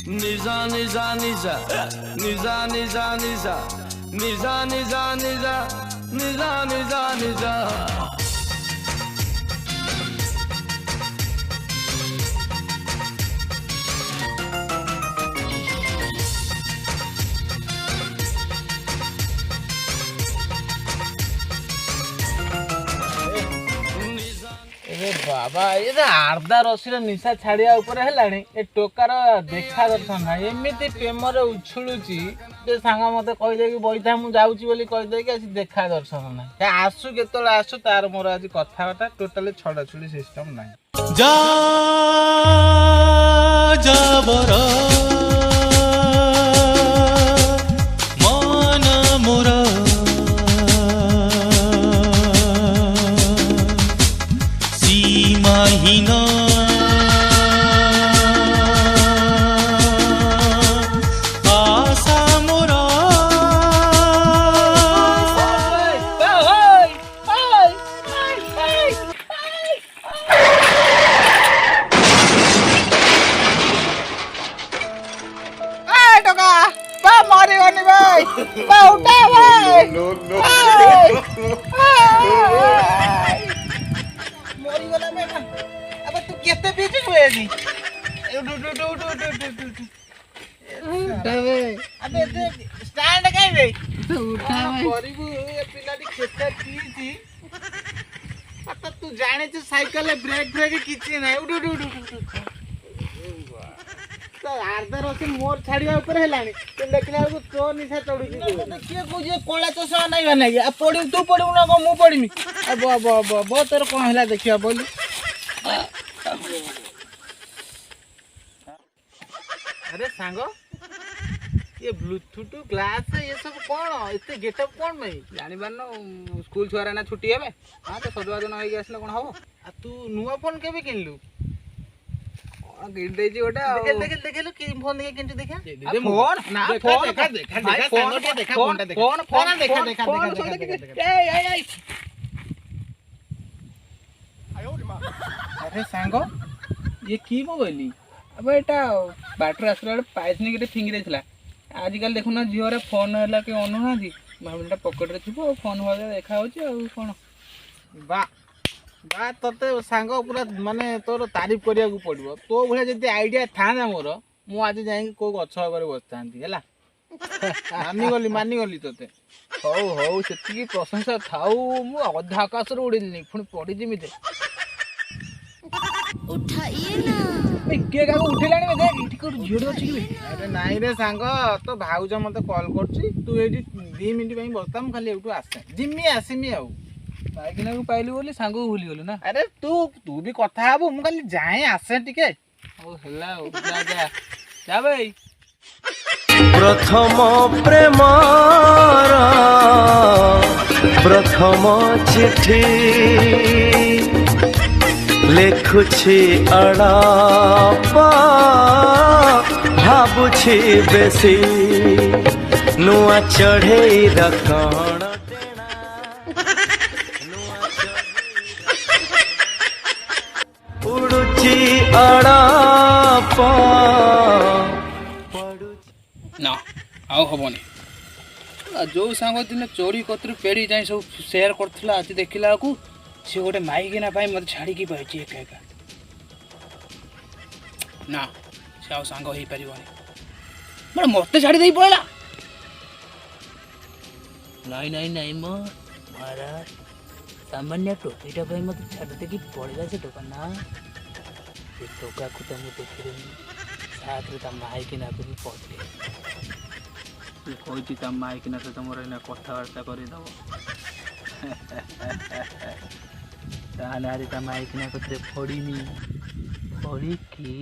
Niza niza niza niza niza niza niza niza niza niza niza niza बाबा ये आर्धा रसी निशा छाड़िया ए टोकार देखा दर्शन ना एमती प्रेमर उछुलुची सांग मत कहीदे कि बैठा मुझे कहीदे कि देखा दर्शन ना आसु के आसु तार मोर आज कथबार्ता टोटाली छड़ा छुड़ी सिस्टम ना जा जाबरा मन मोरा सीमाहीन आशा मोरा मरिगनी भाई उठा भाई मरिगला भाई अब तू केते बीच हुए नी उठा भाई अबे स्टैंड काई भाई उठा भाई करिबू ए पिलाडी केते पीची पता तू जाने छ साइकिल ब्रेक किछि नै उठ आर्धा रसी मोर छाड़िया ऊपर हेलानी तो देखला को तो निशा चढ़ुची किए को कोला चषमा नहीं बने आ पड़ी तू पड़ू ना को मु पड़ीमी अब तोर कोन हला देखिया बोली अरे सांग ये ब्लूटूथ ग्लास ये सब कोन इते गेटअप कोन में जानि बानो स्कूल छुआरा ना छुट्टी हेबे हां तो सदवा दिन होई गेसले कोन हबो आ तू नुवा फोन केबे किनलु देजी ओटा देख कि फोन देखे किंतु देखा फोन ना फोन देखा फोन देखा ए अरे सांगो ये की मोबाइल अब एटा बैटरी आसला पाइस नि के फिंगी देथिला आजकल देखुना जियो रे फोन हला के अनु ना दी मोबाइलटा पॉकेट रे थिबो फोन वाला देखा होची आ कोन बा बा तते सांग पूरा माने तोर तारीफ करिया को पड़िबो तो भले जति आईडिया था ना मोर मु आज जाई को गछ करे बसतांती हला मानी गली तते हो सेति की प्रशंसा थाऊ मु अधा आकाश रे उड़िलनी पुनी पड़ी जिमिते उठाइए ना ए के का उठिलानी बे देख इठी को झिड़ो अछि कि अरे नाही रे सांग तो भाऊज मते कॉल करछि तू एडी 2 मिनिट पई बसताम खाली एटू आसे जिम्मी आसीमी आउ बाइकिना को पाइलु बोली सांगो भूली गेलु ना अरे तू भी कथा हबो मु खाली जाए आसे टिके ओ हला ओ जा भाई प्रथम प्रेमर प्रथम चिठी लेखुछि अड़ापा भाबुछि बेसी नुआ चढ़े रखण ना आउ हबनी जो सांग दिन चोरी कतरू पेड़ी जाए सब शेयर करथला आज देखिला को से गोटे माइकिना पाई मत छाड़ी की पाइछि एका एका ना से आउ सांग होई परिबनी मन मते छाड़ी देई पळला नहीं मो महाराज सामान्य टोपीटा भाई मत छाड़ दे कि पड़ेगा से टोका ना ये टोका को तो मुझे देखिए साथ में तम माई की ना भी पहुंचे ये कोई चीज तम माई की ना तो तुम रहना कथावार्ता करे दो तानारी तम माई की ना को ते फोड़ी की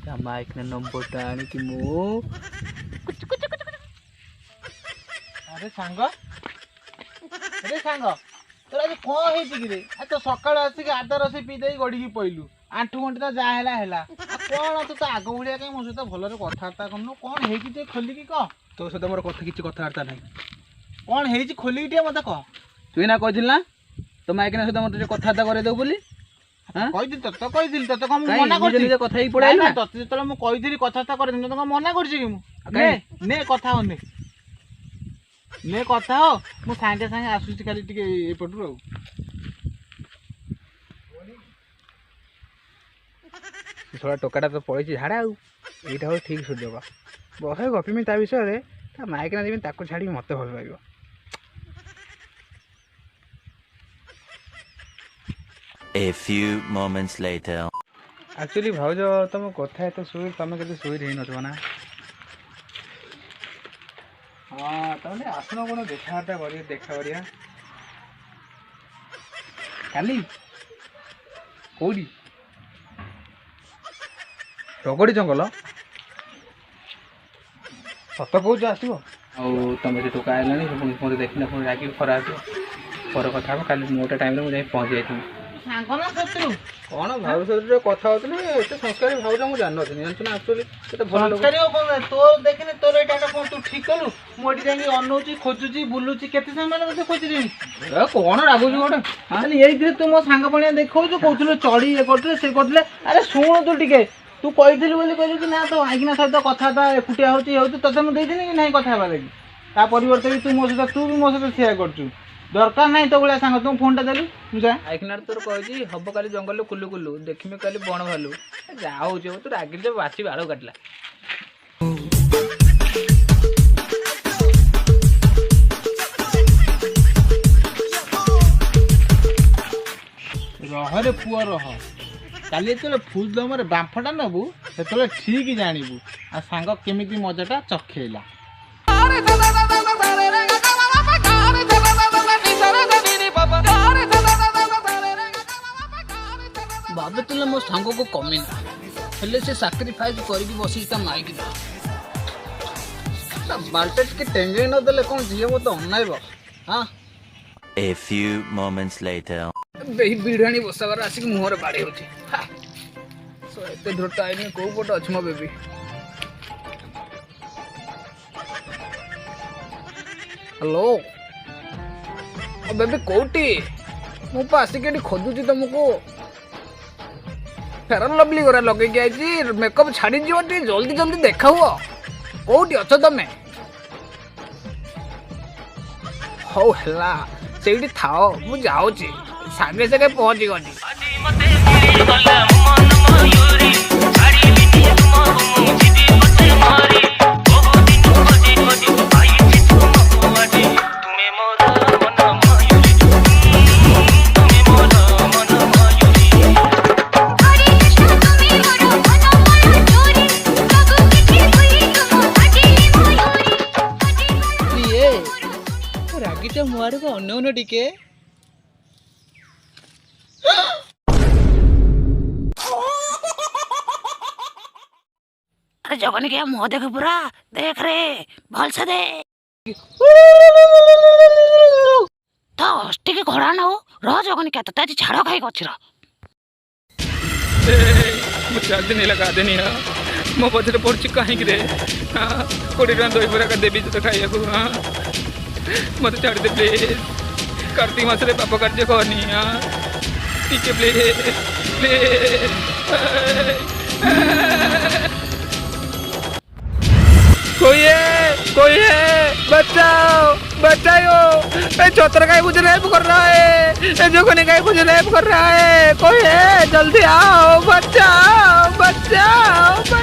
तम माई की ना नंबर टाणी की मो अरे सांग तोरा आज कौन है कि रे तो सकाळ आसिक आधा रसी पी दे गड़ी की पइलु 8 घंटा जा हैला कौन तू तो आग भलिया कहीं मो सहित भलरे कथबार्ता करनु कौन है कि खोली की कह तो सहित मोर कथा किछि कथबार्ता नहीं कौन है खोली के मत कह तू ना कहथिल ना तो माइक ना सहित मोर कथबार्ता करे दो बोली हां କହିଥିଲି ତତେ କହିଥିଲି ତତେ କଣ ମୁଁ କାଇଁ ମନା ନିଜ କରୁଛି ନିଜ କଥା ହେଇ ପଡାଇଲା ନା ତତେ ଯେତେବେଳେ ମୁଁ କହିଥିଲି କଥାବାର୍ତ୍ତା କରିଥିଲି ତତେ କଣ ମନା କରୁଛି କି ମୁଁ ନେ ନେ କଥା ହଉନି ନେ କଥା ହ ମୁଁ ସାଙ୍ଗେ ସାଙ୍ଗେ ଆସୁଛି ଖାଲି ଟିକେ ଏପଟରୁ ଆଉ ଛୋଟା ଟୋକାଟା ତ ପଳେଇଛି ଝାଡ଼ା ଆଉ ଏଇଟା ହଉଛି ଠିକ୍ ସୁଯୋଗ ବହେ ଗପିମି ତା ବିଷୟରେ ତା ମାଇକିନା ଦେବି ତାକୁ ଛାଡ଼ିକି ମୋତେ ଭଲ ଲାଗିବ। A few moments later. Actually ଭାଉଜ ତମ କଥା ଏତେ ସୁଇଟ୍ ତମେ କେତେ ସୁଇଟ୍ ହେଇନଥିବ ନା? ହଁ ତମେ ଆସୁନ କ'ଣ ଦେଖାବାର୍ତ୍ତା କରିବା ଦେଖା କରିବା କାଲି କୋଉଠି ରଗଡ଼ି ଜଙ୍ଗଲ ସତ କହୁଛ ଆସିବ ଆଉ ତମେ ସେ ଟୋକା ଆଇଲାଣି ମୋତେ ଦେଖିଲା ପୁଣି ରାଗିକି ଖରା ଆସିବ ପରେ କଥା ହେବ କାଲି ମୋଟା ଟାଇମ୍ରେ ମୁଁ ଯାଇ ପହଞ୍ଚି ଯାଇଥିବି। ସାଙ୍ଗ ନା ଶତ୍ରୁ କ'ଣ ଭାଉଜ ସହିତ କଥା ହେଉଥିଲି ଏତେ ସଂସ୍କାରୀ ଭାଉଜ ମୁଁ ଜାଣିନଥିଲି ଜାଣିଛୁ ନା ଆକ୍ଚୁଆଲି କେତେ ଭଲ ଲୋକ। ତୋର ଦେଖିନି ତୋର ଏଇଟା କଣ ତୁ ଠିକ କଲୁ ମୁଁ ଏଠି ଯାଇକି ଅନଉଛି ଖୋଜୁଛି ବୁଲୁଛି କେତେ ସମୟ ମାନେ ତତେ ଖୋଜିଲିଣି କ'ଣ ରାଗୁଛୁ ଗୋଟେ ମାନେ ଏଇଥିରେ ତୁ ମୋ ସାଙ୍ଗ ଭଳିଆ ଦେଖାଉଛୁ କହୁଥିଲୁ ଚଢି ଇଏ କରୁଥିଲେ ସେ କରୁଥିଲେ ଆରେ ଶୁଣୁ ତୁ ଟିକେ ତୁ କହିଥିଲୁ ବୋଲି କହିଲୁ କି ନା ତୋ ଆଇକିନା ସହିତ କଥାବାର୍ତ୍ତା ଏକୁଟିଆ ହଉଛି ଇଏ ହଉଛି ତତେ ମୁଁ ଦେଇଥିଲି କି ନାହିଁ କଥା ହେବା ଲାଗି ତା ପରିବର୍ତ୍ତେ ବି ତୁ ମୋ ସହିତ ସେୟା କରୁଛୁ ଦରକାର ନାହିଁ ତୋ ଭଳିଆ ସାଙ୍ଗ ତୁ ଫୋନ୍ଟା ଦେଲୁ ମୁଁ ଯା ଆଇକିନାର ତୋର କହିଛି ହବ କାଲି ଜଙ୍ଗଲରେ କୁଲୁ କୁଲୁ ଦେଖିମି କାଲି ବଣ ଭାଲୁ ଯାହା ହଉଛି ତୁ ରାଗିଲି ଯେ ବାସି ବାଳ କାଟିଲା। ରହରେ ପୁଅ ରହ କାଲି ଯେତେବେଳେ ଫୁଲ ଦମରେ ବାମ୍ଫଟା ନେବୁ ସେତେବେଳେ ଠିକ୍ ଜାଣିବୁ ଆଉ ସାଙ୍ଗ କେମିତି ମଜାଟା ଚଖେଇଲା। ଭାବୁଥିଲେ ମୋ ସାଙ୍ଗକୁ କମିନା ହେଲେ ସେ ସାକ୍ରିଫାଇସ୍ କରିକି ବସିଛି ତା ମାଇକି ବାଲ୍ଟେଜ୍ କି ଟେଙ୍ଗେଇ ନଦେଲେ କ'ଣ ଝିଅ ମୋତେ ଅନାଇବ ହଁ। A few moments later. ଏଇ ବିଢ଼ାଣୀ ବସାବାର ଆସିକି ମୁହଁରେ ବାଡ଼େଇ ହେଉଛି ଏତେ ଧୂର୍ତ୍ତ ଆଇନି କୋଉ ପଟେ ଅଛି ମୋ ବେବି। ହ୍ୟାଲୋ ବେବି କୋଉଠି ମୁଁ ପା ଆସିକି ଏଠି ଖୋଜୁଛି ତମକୁ ଫେରନ୍ ଲଭଲି ଗୋରା ଲଗେଇକି ଆଇଛି ମେକଅପ୍ ଛାଡ଼ିଯିବ ଟିକେ ଜଲ୍ଦି ଜଲ୍ଦି ଦେଖା ହୁଅ କୋଉଠି ଅଛ ତମେ? ହଉ ହେଲା ସେଇଠି ଥାଅ ମୁଁ ଯାଉଛି ସାଙ୍ଗେ ସାଙ୍ଗେ ପହଞ୍ଚିଗଲି। ରାଗିଛ ମୋ ଆଡ଼କୁ ଅନ୍ୟ ଟିକେ अरे जगनी क्या मुँह देख पूरा देख रे भल से दे तो टिके घोड़ा न हो रह जगनी क्या तो छाड़ खाई गछ ମୁଁ 4 ଦିନ ହେଲା ଗାଧେନି ମୋ ପଛରେ ପଡ଼ୁଛି କାହିଁକି ରେ 20 ଟଙ୍କା ଦହି ବରା ଦେବି ତୋତେ ଖାଇବାକୁ ମୋତେ ଛାଡ଼ିଦେ ପ୍ଲିଜ୍ କାର୍ତ୍ତିକ ମାସରେ ପାପ କାର୍ଯ୍ୟ କରନି ଟିକେ ପ୍ଲିଜ୍ ପ୍ଲିଜ୍। कोई है बचाओ बचाओ चौतर गाय मुझे रेप कर रहा है जोखने गाय मुझे रेप कर रहा है कोई है जल्दी आओ बचाओ बचाओ।